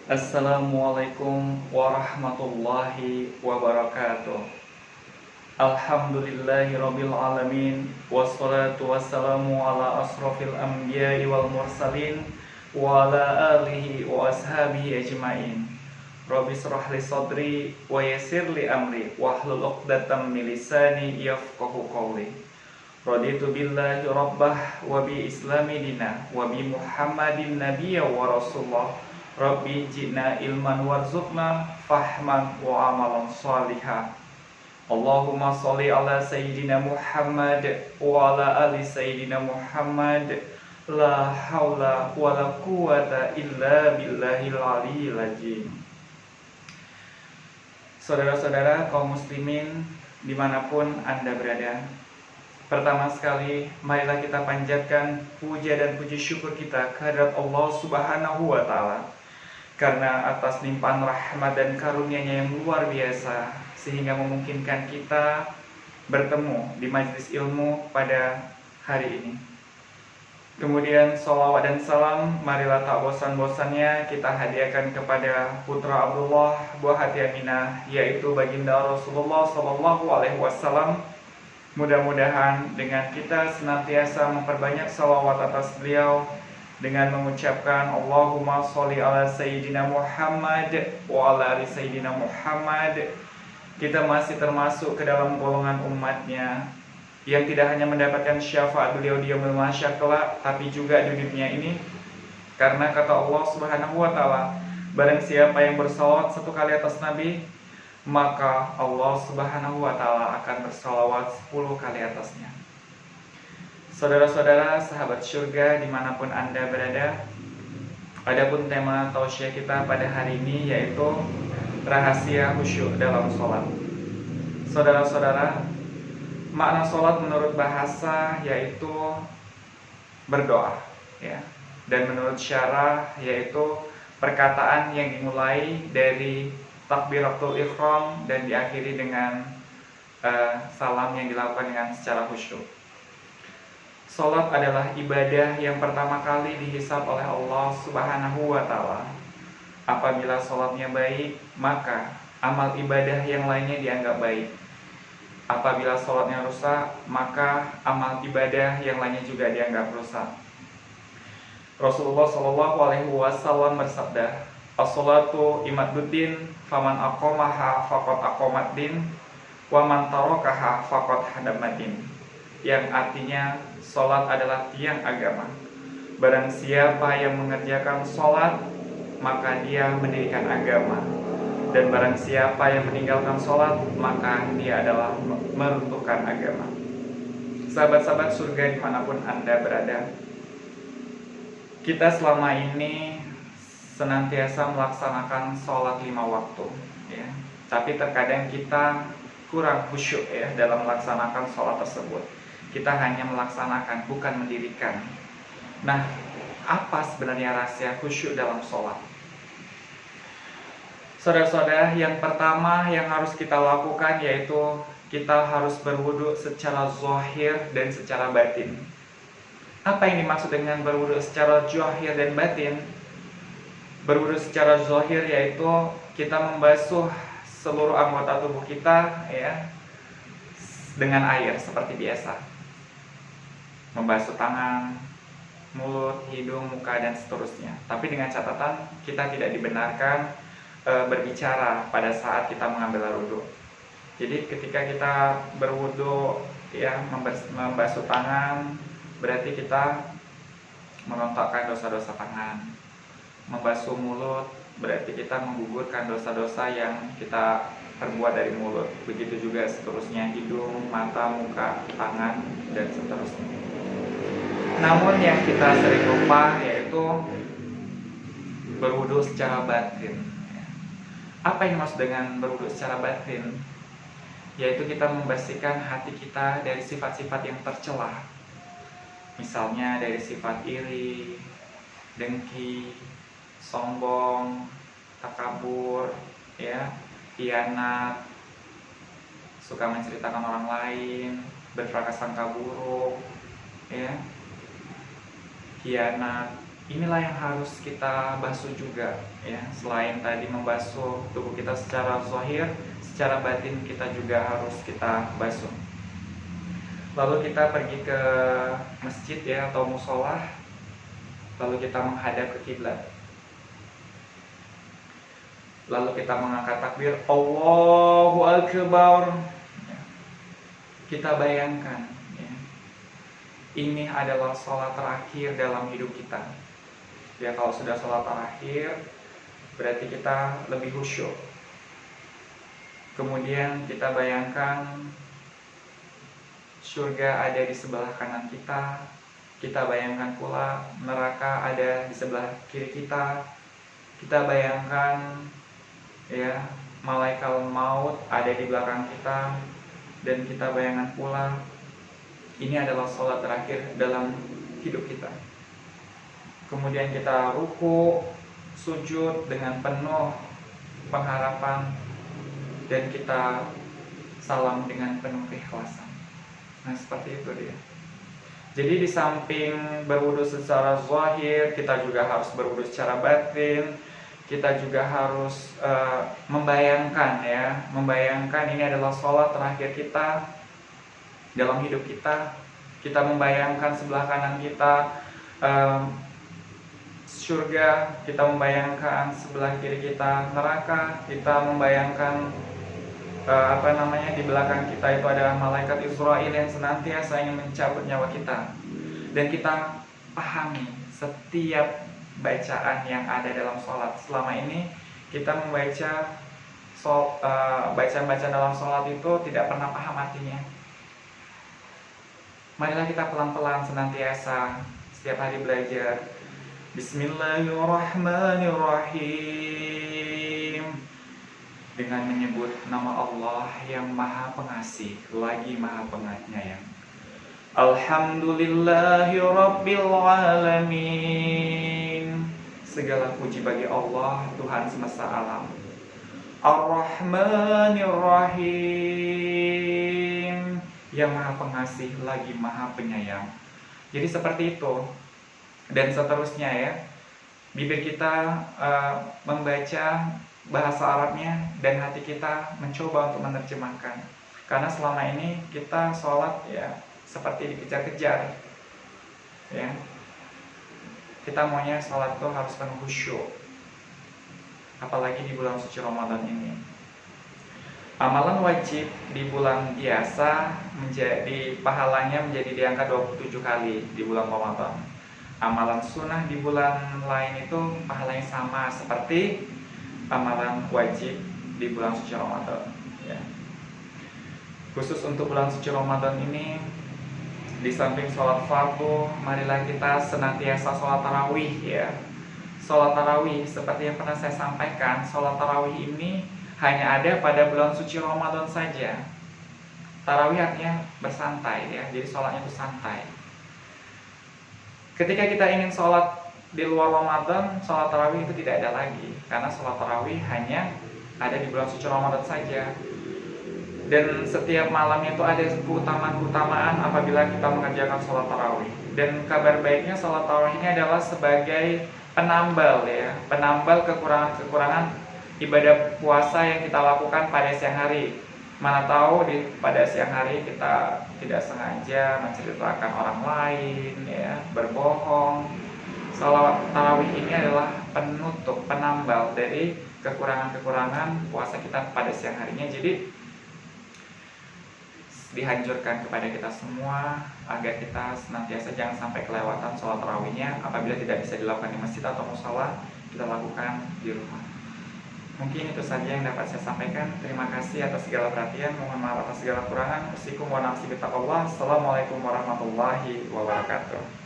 Assalamualaikum warahmatullahi wabarakatuh. Alhamdulillahirabbil alamin wassalatu wassalamu ala asrofil anbiya'i wal mursalin wa ala alihi wa ashabihi ajmain. Rabbi shrah li sadri wa yassir li amri wahlul 'uqdatam min lisani yafqahu qawli. Raditu billahi rabbah wa bi islami dina wa bi muhammadin nabiyya wa rasulullah. Rabbi jina ilman warzuqna fahman wa amalan salihah. Allahumma sholli ala sayyidina Muhammad wa ala ali sayyidina Muhammad. La haula wa la quwata illa billahil aliyyil azim. Saudara-saudara kaum muslimin dimanapun Anda berada, pertama sekali marilah kita panjatkan puja dan puji syukur kita kehadirat Allah Subhanahu wa Ta'ala, karena atas limpahan rahmat dan karunia-Nya yang luar biasa sehingga memungkinkan kita bertemu di majelis ilmu pada hari ini. Kemudian sholawat dan salam marilah tak bosan-bosannya kita hadiahkan kepada putra Abdullah buah hati Aminah, yaitu baginda Rasulullah SAW. Mudah-mudahan dengan kita senantiasa memperbanyak sholawat atas beliau dengan mengucapkan Allahumma sholli ala sayyidina Muhammad wa ala ali sayyidina Muhammad, kita masih termasuk ke dalam golongan umatnya yang tidak hanya mendapatkan syafaat beliau di yaumil mahsyar kelak, tapi juga di dunia ini. Karena kata Allah Subhanahu wa Ta'ala, barang siapa yang bersalawat satu kali atas Nabi, maka Allah Subhanahu wa Ta'ala akan bersalawat 10 kali atasnya. Saudara-saudara sahabat surga dimanapun Anda berada, adapun tema tausiah kita pada hari ini yaitu rahasia khusyuk dalam sholat. Saudara-saudara, makna sholat menurut bahasa yaitu berdoa, ya, dan menurut syarah yaitu perkataan yang dimulai dari takbiratul ihram dan diakhiri dengan salam yang dilakukan dengan secara khusyuk. Sholat adalah ibadah yang pertama kali dihisab oleh Allah Subhanahu wa Ta'ala. Apabila sholatnya baik, maka amal ibadah yang lainnya dianggap baik. Apabila sholatnya rusak, maka amal ibadah yang lainnya juga dianggap rusak. Rasulullah SAW bersabda, as-sholatu imaduddin, faman aqomaha faqad aqomaddin, wa man tarakaha faqad hadamaddin. Yang artinya, sholat adalah tiang agama. Barang siapa yang mengerjakan sholat, maka dia mendirikan agama. Dan barang siapa yang meninggalkan sholat, maka dia adalah meruntuhkan agama. Sahabat-sahabat surga dimanapun Anda berada, kita selama ini senantiasa melaksanakan sholat 5 waktu, ya. Tapi terkadang kita kurang khusyuk, ya, dalam melaksanakan sholat tersebut. Kita hanya melaksanakan, bukan mendirikan. Nah, apa sebenarnya rahasia khusyuk dalam sholat? Saudara-saudara, yang pertama yang harus kita lakukan yaitu kita harus berwudu secara zahir dan secara batin. Apa yang dimaksud dengan berwudu secara zahir dan batin? Berwudu secara zahir yaitu kita membasuh seluruh anggota tubuh kita, ya, dengan air seperti biasa. Membasuh tangan, mulut, hidung, muka, dan seterusnya. Tapi dengan catatan kita tidak dibenarkan berbicara pada saat kita mengambil air wudu. Jadi ketika kita berwudu, ya, membasuh tangan, berarti kita merontakkan dosa-dosa tangan. Membasuh mulut berarti kita menggugurkan dosa-dosa yang kita perbuat dari mulut. Begitu juga seterusnya, hidung, mata, muka, tangan, dan seterusnya. Namun yang kita sering lupa yaitu berwudu secara batin. Apa yang dimaksud dengan berwudu secara batin? Yaitu kita membersihkan hati kita dari sifat-sifat yang tercela. Misalnya dari sifat iri, dengki, sombong, takabur, ya, khianat, suka menceritakan orang lain, berprasangka buruk, ya, khianat, inilah yang harus kita basuh juga ya. Selain tadi membasuh tubuh kita secara zahir, secara batin kita juga harus kita basuh. Lalu kita pergi ke masjid ya atau musola, lalu kita menghadap ke kiblat. Lalu kita mengangkat takbir, Allahu Akbar. Kita bayangkan ya, ini adalah sholat terakhir dalam hidup kita. Ya, kalau sudah sholat terakhir, berarti kita lebih khusyuk. Kemudian kita bayangkan surga ada di sebelah kanan kita. Kita bayangkan pula neraka ada di sebelah kiri kita. Kita bayangkan ya, malaikat maut ada di belakang kita. Dan kita bayangkan pula ini adalah sholat terakhir dalam hidup kita. Kemudian kita ruku, sujud dengan penuh pengharapan, dan kita salam dengan penuh keikhlasan. Nah, seperti itu dia. Jadi di samping berwudu secara zahir, kita juga harus berwudu secara batin. Kita juga harus membayangkan ini adalah sholat terakhir kita dalam hidup kita. Kita membayangkan sebelah kanan kita surga, kita membayangkan sebelah kiri kita neraka, kita membayangkan di belakang kita itu ada malaikat Israel yang senantiasa ingin mencabut nyawa kita. Dan kita pahami setiap bacaan yang ada dalam sholat. Selama ini kita membaca bacaan-bacaan dalam sholat itu tidak pernah paham artinya. Marilah kita pelan-pelan senantiasa setiap hari belajar. Bismillahirrahmanirrahim, dengan menyebut nama Allah yang Maha Pengasih lagi Maha Penyayang. Alhamdulillahi Rabbil Alamin, segala puji bagi Allah, Tuhan semesta alam. Ar-Rahmanir-Rahim, yang Maha Pengasih lagi Maha Penyayang. Jadi seperti itu. Dan seterusnya ya. Bibir kita membaca bahasa Arabnya dan hati kita mencoba untuk menerjemahkan. Karena selama ini kita sholat ya seperti dikejar-kejar ya. Kita maunya sholat tuh harus penuh khusyuk, apalagi di bulan suci Ramadan ini. Amalan wajib di bulan biasa pahalanya menjadi di angka 27 kali di bulan Ramadan. Amalan sunnah di bulan lain itu pahalanya sama seperti amalan wajib di bulan suci Ramadan ya. Khusus untuk bulan suci Ramadan ini, di samping sholat fardu, marilah kita senantiasa sholat tarawih ya. Sholat tarawih seperti yang pernah saya sampaikan, sholat tarawih ini hanya ada pada bulan suci Ramadan saja. Tarawih artinya bersantai ya, jadi sholatnya itu santai. Ketika kita ingin sholat di luar Ramadan, sholat tarawih itu tidak ada lagi, karena sholat tarawih hanya ada di bulan suci Ramadan saja. Dan setiap malamnya itu ada keutamaan apabila kita mengerjakan sholat tarawih. Dan kabar baiknya sholat tarawih ini adalah sebagai penambal ya, penambal kekurangan-kekurangan ibadah puasa yang kita lakukan pada siang hari. Mana tahu pada siang hari kita tidak sengaja menceritakan orang lain ya, berbohong. Sholat tarawih ini adalah penutup, penambal dari kekurangan-kekurangan puasa kita pada siang harinya. Jadi dihancurkan kepada kita semua agar kita senantiasa jangan sampai kelewatan sholat tarawihnya. Apabila tidak bisa dilakukan di masjid atau musola, kita lakukan di rumah. Mungkin itu saja yang dapat saya sampaikan. Terima kasih atas segala perhatian. Mohon maaf atas segala kurangan. Assalamualaikum warahmatullahi wabarakatuh.